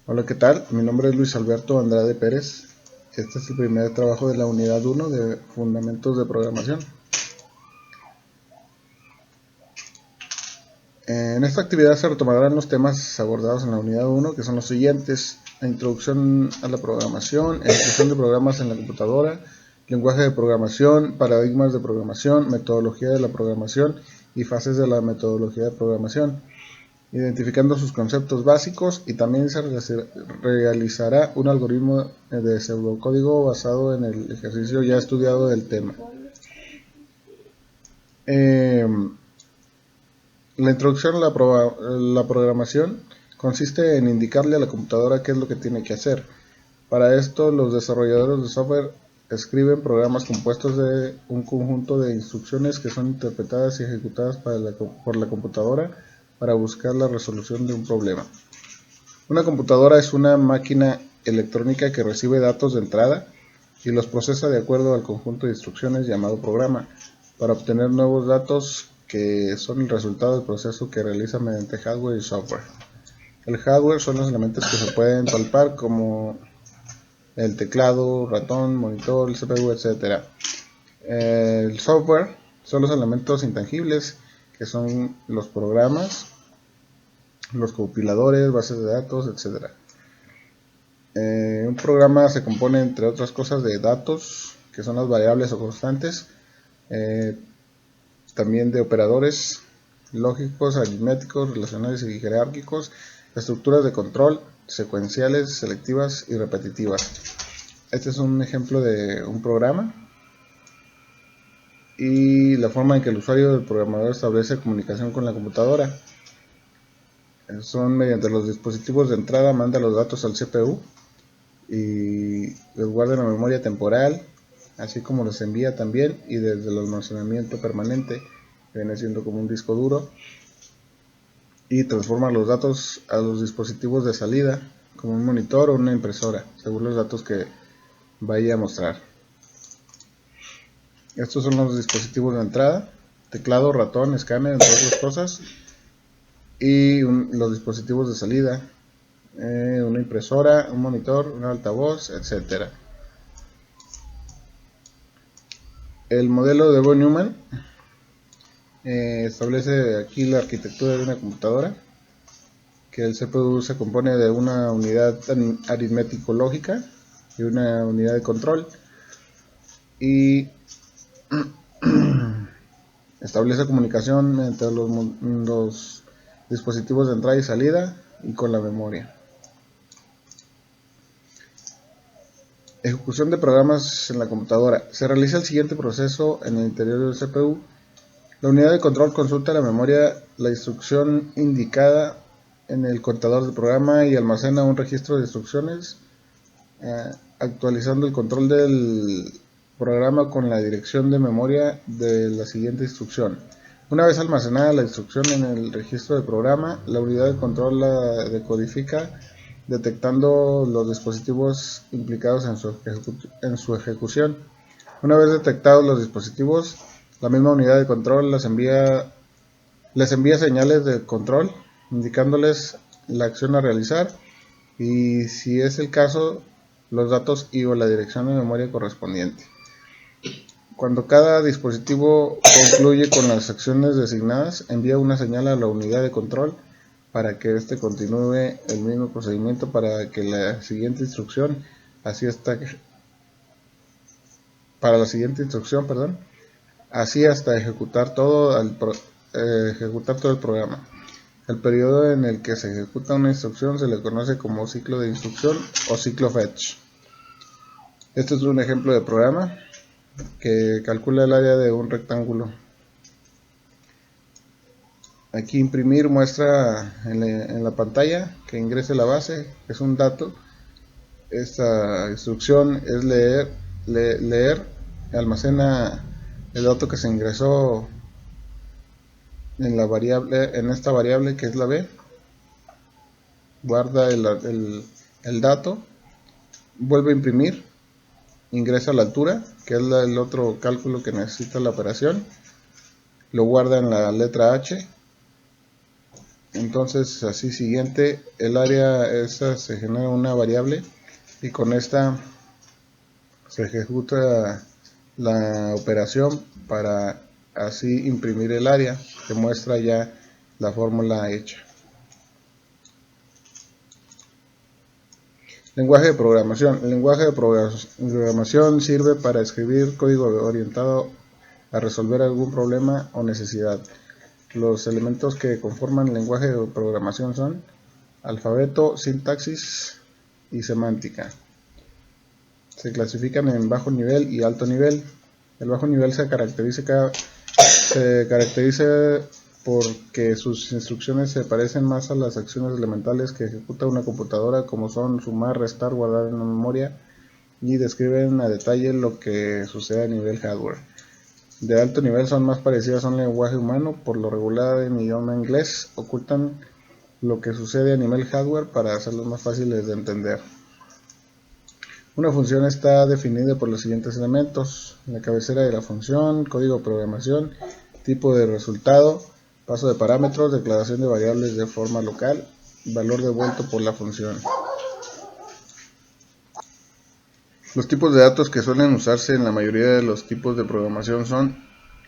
Hola, ¿qué tal? Mi nombre es Luis Alberto Andrade Pérez. Este es el primer trabajo de la unidad 1 de Fundamentos de Programación. En esta actividad se retomarán los temas abordados en la unidad 1, que son los siguientes: la introducción a la programación, ejecución de programas en la computadora, lenguaje de programación, paradigmas de programación, metodología de la programación y fases de la metodología de programación, identificando sus conceptos básicos, y también se realizará un algoritmo de pseudocódigo basado en el ejercicio ya estudiado del tema. La introducción a la programación consiste en indicarle a la computadora qué es lo que tiene que hacer. Para esto, los desarrolladores de software escriben programas compuestos de un conjunto de instrucciones que son interpretadas y ejecutadas por la computadora para buscar la resolución de un problema. Una computadora es una máquina electrónica que recibe datos de entrada y los procesa de acuerdo al conjunto de instrucciones llamado programa, para obtener nuevos datos que son el resultado del proceso que realiza mediante hardware y software. El hardware son los elementos que se pueden palpar, como el teclado, ratón, monitor, el CPU, etc. El software son los elementos intangibles, que son los programas, los compiladores, bases de datos, etc. Un programa se compone, entre otras cosas, de datos, que son las variables o constantes, también de operadores lógicos, aritméticos, relacionales y jerárquicos, estructuras de control, secuenciales, selectivas y repetitivas. Este es un ejemplo de un programa, y la forma en que el usuario del programador establece comunicación con la computadora son mediante los dispositivos de entrada. Manda los datos al CPU y los guarda en la memoria temporal, así como los envía también, y desde el almacenamiento permanente, que viene siendo como un disco duro, y transforma los datos a los dispositivos de salida, como un monitor o una impresora, según los datos que vaya a mostrar. Estos son los dispositivos de entrada: teclado, ratón, escáner, entre otras cosas, y los dispositivos de salida, una impresora, un monitor, un altavoz, etc. El modelo de von Neumann establece aquí la arquitectura de una computadora, que el CPU se compone de una unidad aritmético-lógica y una unidad de control, y establece comunicación entre los dispositivos de entrada y salida y con la memoria. Ejecución de programas en la computadora. Se realiza el siguiente proceso en el interior del CPU. La unidad de control consulta la memoria la instrucción indicada en el contador del programa y almacena un registro de instrucciones, actualizando el control del programa con la dirección de memoria de la siguiente instrucción. Una vez almacenada la instrucción en el registro del programa, la unidad de control la decodifica, detectando los dispositivos implicados en su ejecución. Una vez detectados los dispositivos, la misma unidad de control les envía señales de control, indicándoles la acción a realizar, y, si es el caso, los datos y o la dirección de memoria correspondiente. Cuando cada dispositivo concluye con las acciones designadas, envía una señal a la unidad de control para que éste continúe el mismo procedimiento para que la siguiente instrucción, así hasta ejecutar todo el programa. El periodo en el que se ejecuta una instrucción se le conoce como ciclo de instrucción o ciclo fetch. Este es un ejemplo de programa que calcula el área de un rectángulo. Aquí imprimir muestra en la pantalla que ingrese la base, que es un dato. Esta instrucción es leer, almacena el dato que se ingresó en esta variable que es la b, guarda el dato, vuelve a imprimir, ingresa la altura, que es el otro cálculo que necesita la operación, lo guarda en la letra H, Entonces, así siguiente, el área esa se genera una variable y con esta se ejecuta la operación para así imprimir el área que muestra ya la fórmula hecha. Lenguaje de programación. El lenguaje de programación sirve para escribir código orientado a resolver algún problema o necesidad. Los elementos que conforman el lenguaje de programación son alfabeto, sintaxis y semántica. Se clasifican en bajo nivel y alto nivel. El bajo nivel se caracteriza porque sus instrucciones se parecen más a las acciones elementales que ejecuta una computadora, como son sumar, restar, guardar en la memoria, y describen a detalle lo que sucede a nivel hardware. De alto nivel son más parecidas a un lenguaje humano, por lo regular en idioma inglés, ocultan lo que sucede a nivel hardware para hacerlos más fáciles de entender. Una función está definida por los siguientes elementos: la cabecera de la función, código de programación, tipo de resultado, paso de parámetros, declaración de variables de forma local, valor devuelto por la función. Los tipos de datos que suelen usarse en la mayoría de los tipos de programación son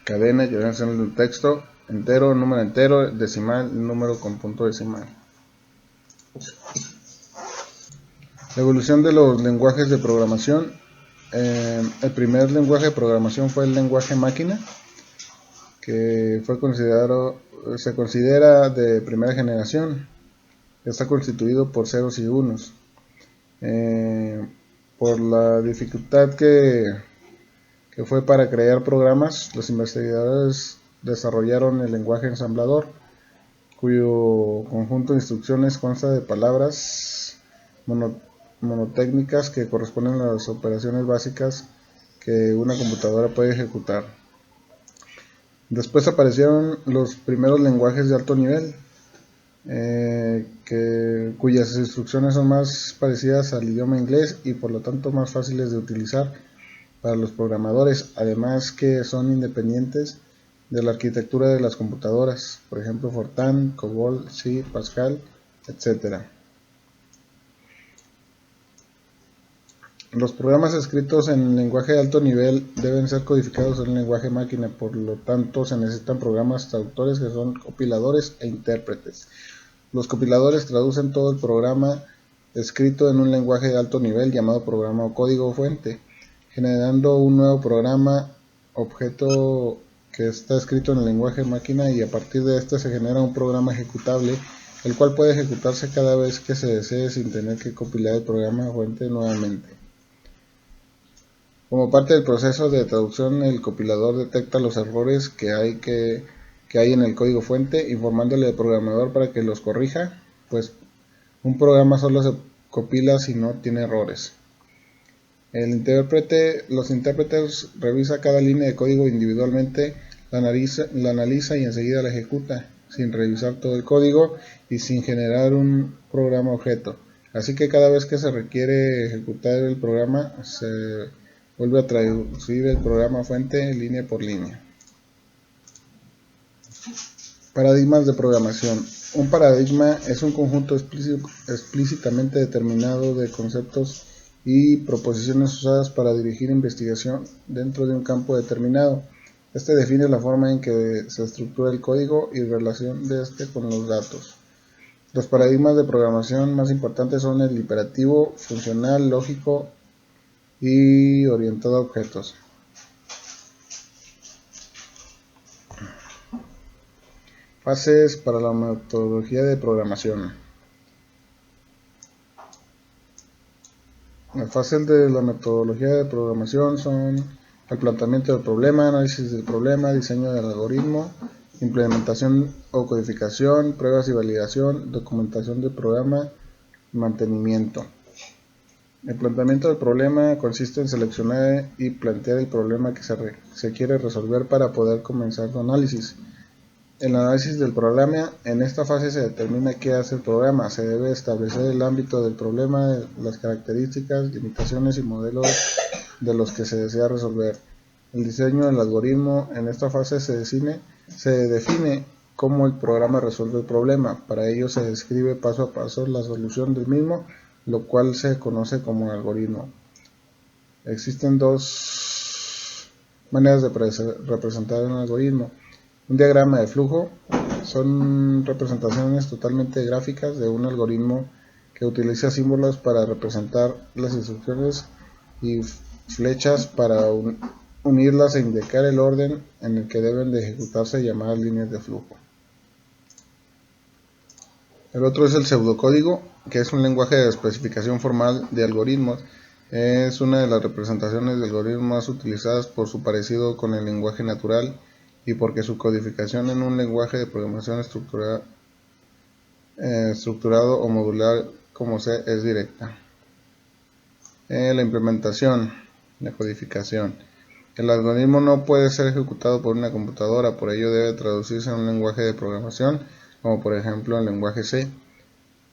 cadena, ya sean de texto, entero, decimal, número con punto decimal. La evolución de los lenguajes de programación. El primer lenguaje de programación fue el lenguaje máquina, que se considera de primera generación. Está constituido por ceros y unos. Por la dificultad que fue para crear programas, los investigadores desarrollaron el lenguaje ensamblador, cuyo conjunto de instrucciones consta de palabras monotécnicas que corresponden a las operaciones básicas que una computadora puede ejecutar. Después aparecieron los primeros lenguajes de alto nivel, cuyas instrucciones son más parecidas al idioma inglés y por lo tanto más fáciles de utilizar para los programadores, además que son independientes de la arquitectura de las computadoras, por ejemplo Fortran, COBOL, C, Pascal, etc. Los programas escritos en lenguaje de alto nivel deben ser codificados en lenguaje máquina, por lo tanto se necesitan programas traductores que son compiladores e intérpretes. Los compiladores traducen todo el programa escrito en un lenguaje de alto nivel llamado programa o código fuente, generando un nuevo programa objeto que está escrito en el lenguaje máquina, y a partir de este se genera un programa ejecutable, el cual puede ejecutarse cada vez que se desee sin tener que compilar el programa fuente nuevamente. Como parte del proceso de traducción, el compilador detecta los errores que hay en el código fuente, informándole al programador para que los corrija, pues un programa solo se compila si no tiene errores. Los intérpretes revisa cada línea de código individualmente, la analiza y enseguida la ejecuta, sin revisar todo el código y sin generar un programa objeto. Así que cada vez que se requiere ejecutar el programa, se vuelve a traducir el programa fuente línea por línea. Paradigmas de programación. Un paradigma es un conjunto explícitamente determinado de conceptos y proposiciones usadas para dirigir investigación dentro de un campo determinado. Este define la forma en que se estructura el código y relación de este con los datos. Los paradigmas de programación más importantes son el imperativo, funcional, lógico y orientado a objetos. Fases para la metodología de programación. Las fases de la metodología de programación son el planteamiento del problema, análisis del problema, diseño del algoritmo, implementación o codificación, pruebas y validación, documentación del programa y mantenimiento. El planteamiento del problema consiste en seleccionar y plantear el problema que se quiere resolver para poder comenzar su análisis. El análisis del problema. En esta fase se determina qué hace el programa. Se debe establecer el ámbito del problema, las características, limitaciones y modelos de los que se desea resolver. El diseño del algoritmo. En esta fase se define cómo el programa resuelve el problema. Para ello se describe paso a paso la solución del mismo, lo cual se conoce como algoritmo. Existen dos maneras de representar un algoritmo. Un diagrama de flujo son representaciones totalmente gráficas de un algoritmo que utiliza símbolos para representar las instrucciones y flechas para unirlas e indicar el orden en el que deben de ejecutarse llamadas líneas de flujo. El otro es el pseudocódigo, que es un lenguaje de especificación formal de algoritmos. Es una de las representaciones de algoritmos más utilizadas por su parecido con el lenguaje natural y porque su codificación en un lenguaje de programación estructurado o modular como C es directa. La implementación, la codificación. El algoritmo no puede ser ejecutado por una computadora, por ello debe traducirse en un lenguaje de programación, como por ejemplo el lenguaje C,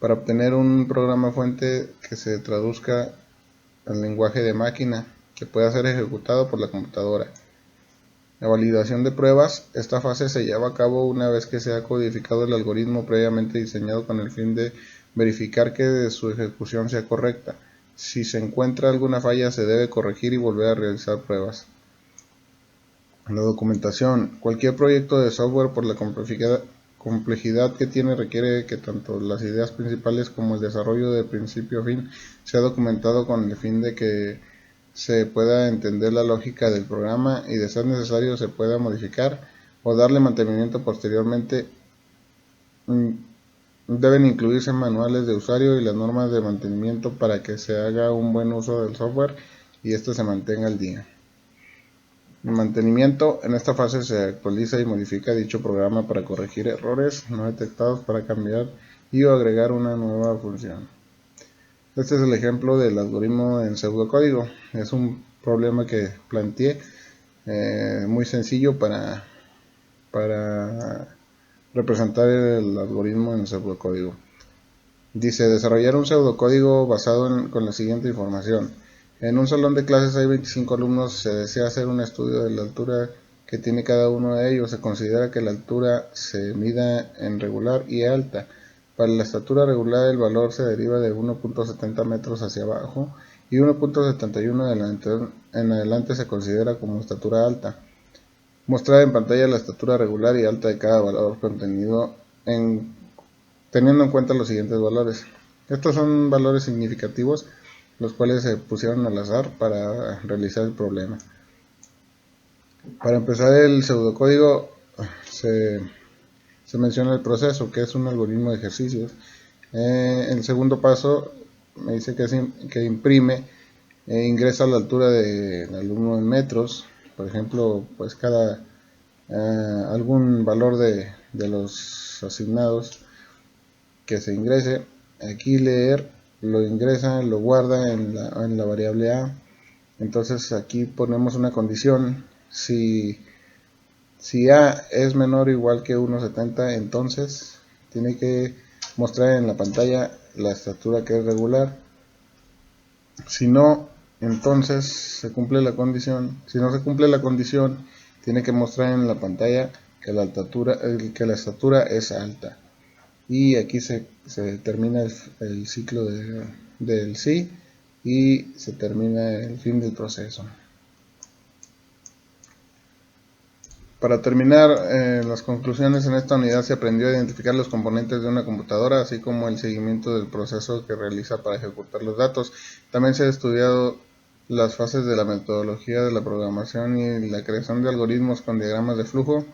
para obtener un programa fuente que se traduzca al lenguaje de máquina, que pueda ser ejecutado por la computadora. La validación de pruebas. Esta fase se lleva a cabo una vez que se ha codificado el algoritmo previamente diseñado con el fin de verificar que su ejecución sea correcta. Si se encuentra alguna falla, se debe corregir y volver a realizar pruebas. La documentación. Cualquier proyecto de software, por la complejidad que tiene, requiere que tanto las ideas principales como el desarrollo de principio a fin sea documentado con el fin de que se pueda entender la lógica del programa y, de ser necesario, se pueda modificar o darle mantenimiento posteriormente. Deben incluirse manuales de usuario y las normas de mantenimiento para que se haga un buen uso del software y este se mantenga al día. El mantenimiento. En esta fase se actualiza y modifica dicho programa para corregir errores no detectados, para cambiar y o agregar una nueva función. Este es el ejemplo del algoritmo en pseudocódigo. Es un problema que planteé muy sencillo para representar el algoritmo en pseudocódigo. Dice: desarrollar un pseudocódigo basado con la siguiente información. En un salón de clases hay 25 alumnos. Se desea hacer un estudio de la altura que tiene cada uno de ellos. Se considera que la altura se mida en regular y alta. Para la estatura regular, el valor se deriva de 1.70 metros hacia abajo y 1.71 en adelante se considera como estatura alta. Mostrar en pantalla la estatura regular y alta de cada valor teniendo en cuenta los siguientes valores. Estos son valores significativos, los cuales se pusieron al azar para realizar el problema. Para empezar el pseudocódigo se menciona el proceso, que es un algoritmo de ejercicios. El segundo paso me dice que imprime ingresa la altura del alumno en metros, por ejemplo, pues cada algún valor de los asignados que se ingrese. Aquí leer lo ingresa, lo guarda en la variable A. Entonces aquí ponemos una condición: si A es menor o igual que 1.70, entonces tiene que mostrar en la pantalla la estatura que es regular. Si no, entonces se cumple la condición. Si no se cumple la condición, tiene que mostrar en la pantalla que la estatura es alta. Y aquí se termina el ciclo del sí y se termina el fin del proceso. Para terminar, las conclusiones: en esta unidad se aprendió a identificar los componentes de una computadora, así como el seguimiento del proceso que realiza para ejecutar los datos. También se ha estudiado las fases de la metodología de la programación y la creación de algoritmos con diagramas de flujo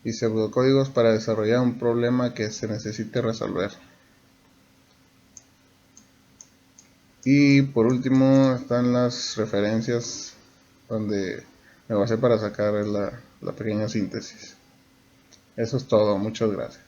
y pseudocódigos para desarrollar un problema que se necesite resolver. Y por último están las referencias donde me basé para sacar la pequeña síntesis. Eso es todo, muchas gracias.